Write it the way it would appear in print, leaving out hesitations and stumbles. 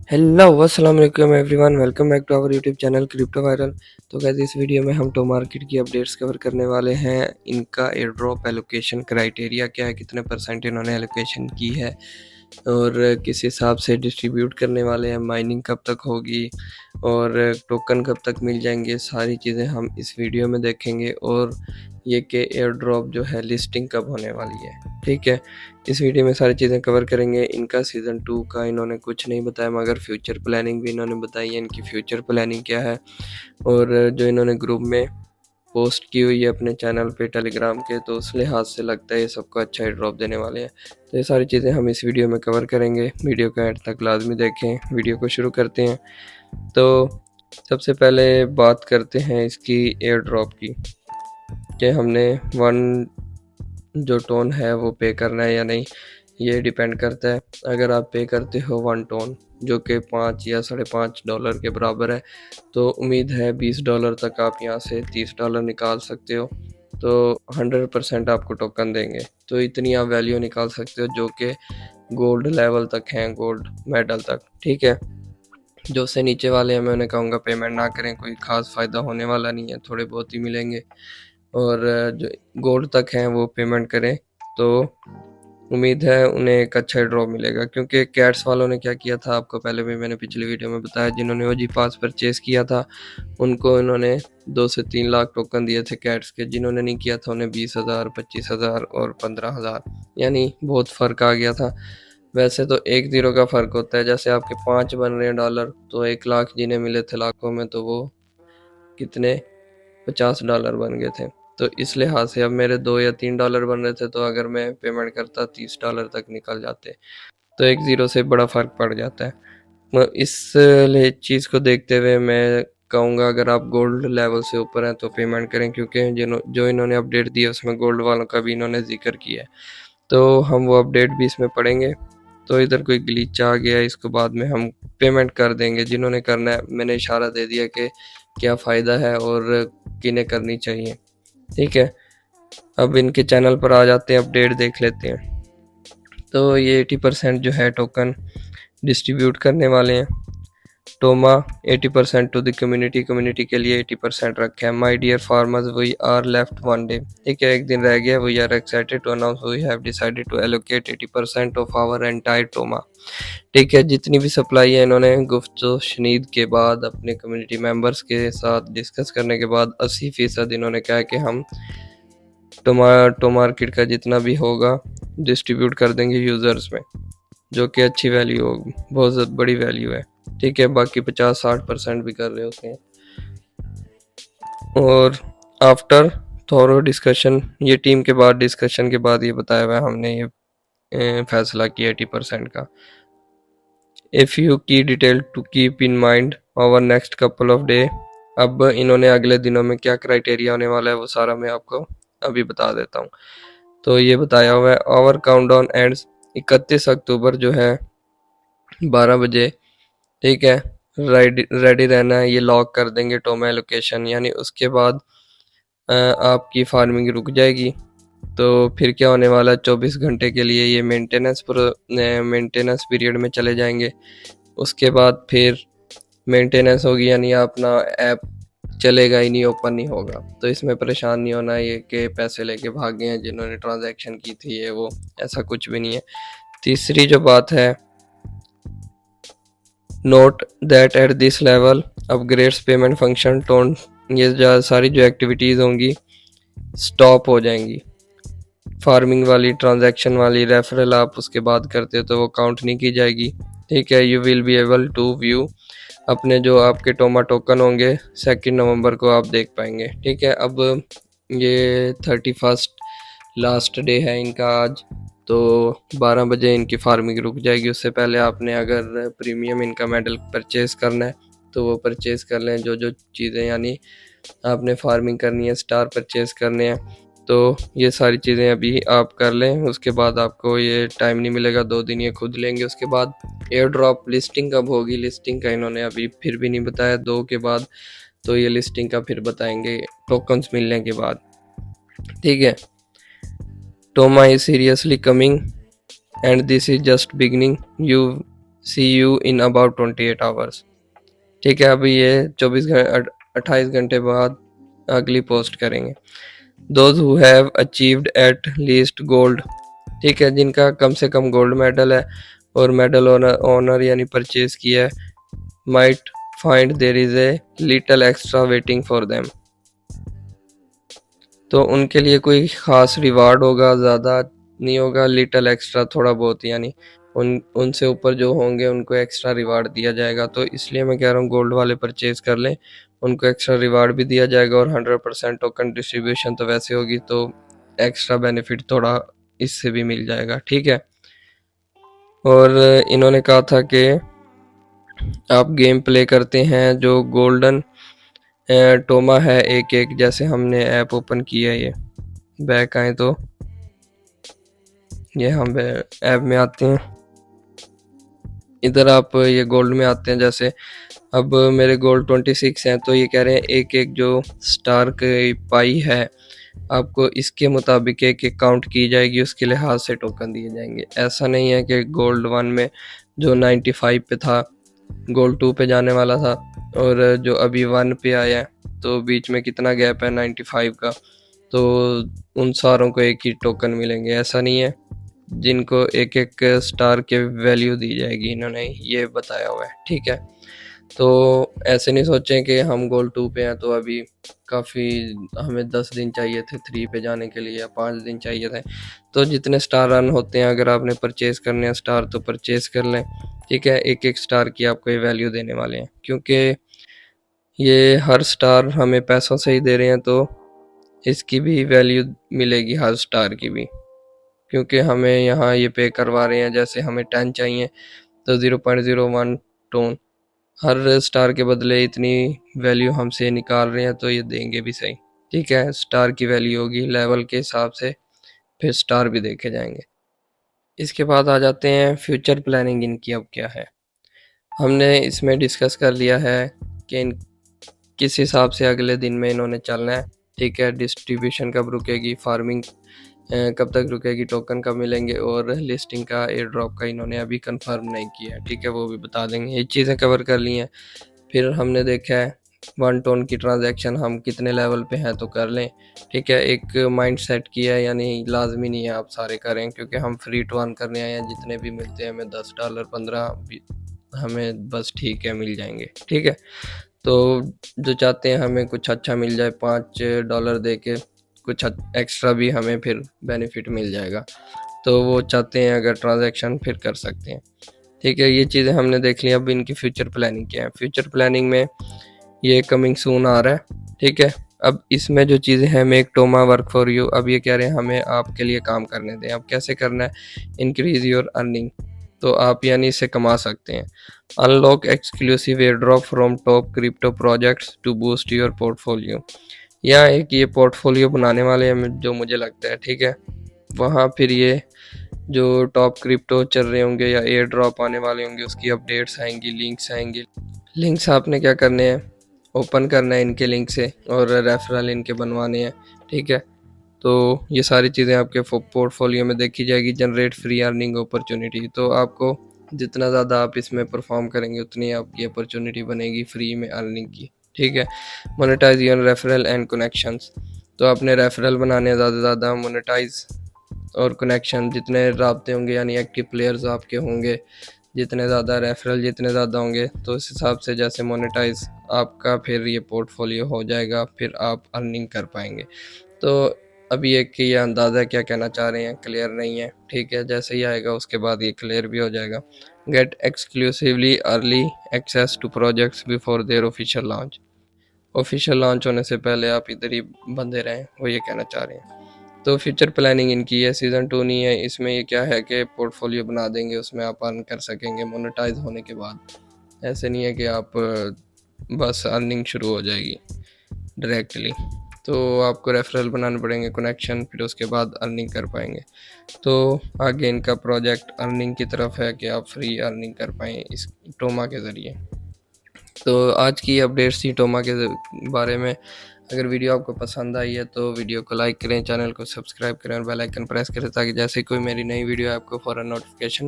Hello अस्सलाम वालेकुम everyone, welcome back to our YouTube channel crypto viral. तो guys इस वीडियो में हम टो मार्केट की अपडेट्स कवर करने वाले हैं। इनका एयर ड्रॉप एलोकेशन क्राइटेरिया क्या है, कितने परसेंट इन्होंने एलोकेशन की है और किस हिसाब से डिस्ट्रीब्यूट करने वाले हैं, माइनिंग कब तक होगी और टोकन कब तक मिल जाएंगे, सारी चीज़ें हम इस वीडियो में देखेंगे। और ये कि एयर ड्रॉप जो है लिस्टिंग कब होने वाली है, ठीक है। इस वीडियो में सारी चीज़ें कवर करेंगे। इनका सीज़न 2 का इन्होंने कुछ नहीं बताया, मगर फ्यूचर प्लानिंग भी इन्होंने बताई है। इनकी फ्यूचर प्लानिंग क्या है और जो इन्होंने ग्रुप में पोस्ट की हुई है अपने चैनल पे टेलीग्राम के, तो उस लिहाज से लगता है ये सबको अच्छा ही ड्रॉप देने वाले हैं। तो ये सारी चीज़ें हम इस वीडियो में कवर करेंगे। वीडियो का एंड तक लाजमी देखें। वीडियो को शुरू करते हैं। तो सबसे पहले बात करते हैं इसकी एयर ड्रॉप की, कि हमने 1 जो टोन है वो पे करना है या नहीं, ये डिपेंड करता है। अगर आप पे करते हो 1 टोन जो कि 5 या $5.5 के बराबर है, तो उम्मीद है $20 तक आप यहाँ से $30 निकाल सकते हो। तो 100% आपको टोकन देंगे, तो इतनी आप वैल्यू निकाल सकते हो जो कि गोल्ड लेवल तक हैं, गोल्ड मेडल तक, ठीक है। जो उससे नीचे वाले हैं मैं उन्हें कहूँगा पेमेंट ना करें, कोई ख़ास फ़ायदा होने वाला नहीं है, थोड़े बहुत ही मिलेंगे। और जो गोल्ड तक हैं वो पेमेंट करें, तो उम्मीद है उन्हें एक अच्छा ड्रॉप मिलेगा। क्योंकि कैट्स वालों ने क्या किया था, आपको पहले भी मैंने पिछली वीडियो में बताया, जिन्होंने ओजी पास परचेज़ किया था उनको इन्होंने 2 से 3 लाख टोकन दिए थे कैट्स के। जिन्होंने नहीं किया था उन्हें 20,000, 25,000 और 15,000, यानी बहुत फ़र्क आ गया था। वैसे तो 1 ज़ीरो का फ़र्क होता है। जैसे आपके 5 बन रहे हैं डॉलर, तो 1 लाख जिन्हें मिले थे लाखों में, तो वो कितने $50 बन गए थे। तो इस लिहाज से अब मेरे $2 या $3 बन रहे थे, तो अगर मैं पेमेंट करता $30 तक निकल जाते, तो 1 ज़ीरो से बड़ा फ़र्क पड़ जाता है। इस चीज़ को देखते हुए मैं कहूँगा अगर आप गोल्ड लेवल से ऊपर हैं तो पेमेंट करें, क्योंकि जो इन्होंने अपडेट दी है उसमें गोल्ड वालों का भी इन्होंने जिक्र किया है, तो हम वो अपडेट भी इसमें पढ़ेंगे। तो इधर कोई ग्लिच आ गया, इसको बाद में हम पेमेंट कर देंगे। जिन्होंने करना है मैंने इशारा दे दिया कि क्या फ़ायदा है और किन्हें करनी चाहिए, ठीक है। अब इनके चैनल पर आ जाते हैं, अपडेट देख लेते हैं। तो ये 80% जो है टोकन डिस्ट्रीब्यूट करने वाले हैं। Toma 80% to the community, community के लिए 80% रखे हैं। My dear farmers, we are left 1 day, ठीक है, एक दिन रह गया। We are excited to announce we have decided to allocate 80% of our entire Toma, ठीक है। जितनी भी सप्लाई है इन्होंने गुफ्तो शनीद के बाद अपने कम्युनिटी मेंबर्स के साथ डिस्कस करने के बाद 80% इन्होंने कहा कि हम टोमाटो मार्केट का जितना भी होगा डिस्ट्रीब्यूट कर देंगे यूज़र्स में, जो कि अच्छी वैल्यू होगी, बहुत बड़ी वैल्यू है, ठीक है। बाकी 50-60% भी कर रहे होते हैं। और आफ्टर थोरो डिस्कशन, ये टीम के बाद डिस्कशन के बाद ये बताया हुआ हमने ये फैसला किया 80% का। A few key detail to keep in mind over next couple of day. अब इन्होंने अगले दिनों में क्या क्राइटेरिया होने वाला है वो सारा मैं आपको अभी बता देता हूँ। तो ये बताया हुआ है आवर काउंटडाउन एंड्स 31 अक्टूबर जो है 12 बजे, ठीक है। रेडी रहना है, ये लॉक कर देंगे टोमा लोकेशन, यानी उसके बाद आपकी फार्मिंग रुक जाएगी। तो फिर क्या होने वाला है, 24 घंटे के लिए ये मेंटेनेंस पीरियड में चले जाएंगे। उसके बाद फिर मेंटेनेंस होगी, यानी अपना ऐप चलेगा ही नहीं, ओपन नहीं होगा। तो इसमें परेशान नहीं होना ये कि पैसे लेके भागे हैं जिन्होंने ट्रांजैक्शन की थी, ये वो, ऐसा कुछ भी नहीं है। तीसरी जो बात है, note that at this level upgrades payment function tone, ये सारी जो एक्टिविटीज़ होंगी स्टॉप हो जाएंगी। फार्मिंग वाली, ट्रांजैक्शन वाली, रेफरल आप उसके बाद करते हो तो वो काउंट नहीं की जाएगी, ठीक है। You will be able to view, अपने जो आपके टोमा टोकन होंगे 2 नवंबर को आप देख पाएंगे, ठीक है। अब ये 31 लास्ट डे है इनका आज, तो 12 बजे इनकी फार्मिंग रुक जाएगी। उससे पहले आपने अगर प्रीमियम इनका मेडल परचेज़ करना है तो वो परचेज़ कर लें, जो चीज़ें यानी आपने फार्मिंग करनी है, स्टार परचेज़ करने हैं, तो ये सारी चीज़ें अभी आप कर लें। उसके बाद आपको ये टाइम नहीं मिलेगा, 2 दिन ये खुद लेंगे। उसके बाद एयर ड्रॉप लिस्टिंग कब होगी, लिस्टिंग का इन्होंने अभी फिर भी नहीं बताया, 2 के बाद, तो ये लिस्टिंग का फिर बताएंगे टोकन्स मिलने के बाद, ठीक है। Toma is seriously coming and this is just beginning, you see you in about 28 hours. ठीक है, अभी ये 28 घंटे बाद अगली पोस्ट करेंगे। Those who have achieved at least gold, ठीक है, जिनका कम से कम गोल्ड मेडल है और मेडल ऑनर यानी परचेज किया है, might find there is a little extra waiting for them. तो उनके लिए कोई ख़ास रिवार्ड होगा, ज़्यादा नहीं होगा, लिटिल एक्स्ट्रा थोड़ा बहुत, यानी उनसे ऊपर जो होंगे उनको एक्स्ट्रा रिवार्ड दिया जाएगा। तो इसलिए मैं कह रहा हूँ गोल्ड वाले परचेज़ कर लें, उनको एक्स्ट्रा रिवार्ड भी दिया जाएगा और 100% टोकन डिस्ट्रीब्यूशन तो वैसे होगी, तो एक्स्ट्रा बेनिफिट थोड़ा इससे भी मिल जाएगा। ठीक है, और इन्होंने कहा था कि आप गेम प्ले करते हैं जो गोल्डन टोमा है एक एक, जैसे हमने ऐप ओपन किया है, ये बैक आए तो ये हम ऐप में आते हैं, इधर आप ये गोल्ड में आते हैं। जैसे अब मेरे गोल्ड 26 हैं, तो ये कह रहे हैं एक एक जो स्टार की पाई है आपको इसके मुताबिक एक एक काउंट की जाएगी, उसके लिहाज से टोकन दिए जाएंगे। ऐसा नहीं है कि गोल्ड 1 में जो 95 पे था गोल्ड 2 पे जाने वाला था और जो अभी 1 पे आया है, तो बीच में कितना गैप है 95 का, तो उन सारों को एक ही टोकन मिलेंगे। ऐसा नहीं है, जिनको एक एक स्टार के वैल्यू दी जाएगी, इन्होंने ये बताया हुआ है। ठीक है, तो ऐसे नहीं सोचें कि हम गोल्ड 2 पे हैं तो अभी काफ़ी हमें 10 दिन चाहिए थे 3 पे जाने के लिए या 5 दिन चाहिए थे। तो जितने स्टार रन होते हैं, अगर आपने परचेज़ करने हैं स्टार तो परचेज़ कर लें। ठीक है, एक एक स्टार की आपको ये वैल्यू देने वाले हैं, क्योंकि ये हर स्टार हमें पैसों से ही दे रहे हैं, तो इसकी भी वैल्यू मिलेगी हर स्टार की भी, क्योंकि हमें यहाँ ये पे करवा रहे हैं। जैसे हमें 10 चाहिए तो 0.01 टोन, हर स्टार के बदले इतनी वैल्यू हमसे निकाल रहे हैं, तो ये देंगे भी सही। ठीक है, स्टार की वैल्यू होगी लेवल के हिसाब से, फिर स्टार भी देखे जाएंगे। इसके बाद आ जाते हैं फ्यूचर प्लानिंग इनकी अब क्या है। हमने इसमें डिस्कस कर लिया है कि किस हिसाब से अगले दिन में इन्होंने चलना है। ठीक है, डिस्ट्रीब्यूशन कब रुकेगी, फार्मिंग कब तक रुकेगी, टोकन कब मिलेंगे, और लिस्टिंग का एयर ड्रॉप का इन्होंने अभी कंफर्म नहीं किया है। ठीक है, वो भी बता देंगे। ये चीज़ें कवर कर ली हैं। फिर हमने देखा है 1 टोन की ट्रांजैक्शन हम कितने लेवल पे हैं तो कर लें। ठीक है, एक माइंड सेट किया है, यानी लाजमी नहीं है आप सारे करें, क्योंकि हम फ्री टू अर्न करने आए हैं। जितने भी मिलते हैं हमें $10 15 हमें बस ठीक है मिल जाएंगे। ठीक है, तो जो चाहते हैं हमें कुछ अच्छा मिल जाए, $5 दे के कुछ एक्स्ट्रा भी हमें फिर बेनिफिट मिल जाएगा, तो वो चाहते हैं अगर ट्रांजैक्शन फिर कर सकते हैं। ठीक है, ये चीज़ें हमने देख ली। अब इनकी फ्यूचर प्लानिंग क्या है। फ्यूचर प्लानिंग में ये कमिंग सून आ रहा है। ठीक है, अब इसमें जो चीज़ें हैं, मेक टोमा वर्क फॉर यू, अब ये कह रहे हैं हमें आपके लिए काम करने दें। अब कैसे करना है, इंक्रीज योर अर्निंग, तो आप यानी इससे कमा सकते हैं। Unlock exclusive air drop from top crypto projects to boost your portfolio, या एक ये पोर्टफोलियो बनाने वाले हैं जो मुझे लगता है। ठीक है, वहाँ फिर ये जो टॉप क्रिप्टो चल रहे होंगे या एयर ड्रॉप आने वाले होंगे उसकी अपडेट्स आएंगी, लिंक्स आएंगी। लिंक्स आपने क्या करने हैं, ओपन करना है इनके लिंक से और रेफरल इनके बनवाने हैं। ठीक है, तो ये सारी चीज़ें आपके पोर्टफोलियो में देखी जाएगी। जनरेट फ्री अर्निंग अपॉर्चुनिटी, तो आपको जितना ज़्यादा आप इसमें परफॉर्म करेंगे उतनी आपकी अपॉर्चुनिटी बनेगी फ्री में अर्निंग की। ठीक है, monetise your referral and connections, तो आपने रेफरल बनाने ज़्यादा ज़्यादा, मोनेटाइज और कनेक्शन, जितने राब्ते होंगे यानी एक्टिव प्लेयर्स आपके होंगे, जितने ज़्यादा रेफरल जितने ज़्यादा होंगे, तो इस हिसाब से जैसे मोनेटाइज आपका फिर ये पोर्टफोलियो हो जाएगा, फिर आप अर्निंग कर पाएंगे। तो अभी एक ये अंदाज़ा क्या कहना चाह रहे हैं क्लियर नहीं है। ठीक है, जैसे ही आएगा उसके बाद ये क्लियर भी हो जाएगा। Get exclusively early access to projects before their official launch, official launch होने से पहले आप इधर ही बंधे रहें, वो ये कहना चाह रहे हैं। तो फ्यूचर प्लानिंग इनकी है, सीज़न 2 नहीं है। इसमें ये क्या है कि पोर्टफोलियो बना देंगे, उसमें आप अर्न कर सकेंगे मोनेटाइज होने के बाद। ऐसे नहीं है कि आप बस अर्निंग शुरू हो जाएगी डायरेक्टली, तो आपको रेफरल बनाने पड़ेंगे, कनेक्शन, फिर उसके बाद अर्निंग कर पाएंगे। तो आगे इनका प्रोजेक्ट अर्निंग की तरफ है कि आप फ्री अर्निंग कर पाएँ इस टोमा के ज़रिए। तो आज की अपडेट्स थी टोमा के बारे में। अगर वीडियो आपको पसंद आई है तो वीडियो को लाइक करें, चैनल को सब्सक्राइब करें और बेल आइकन प्रेस करें, ताकि जैसे कोई मेरी नई वीडियो आपको फ़ौरन नोटिफिकेशन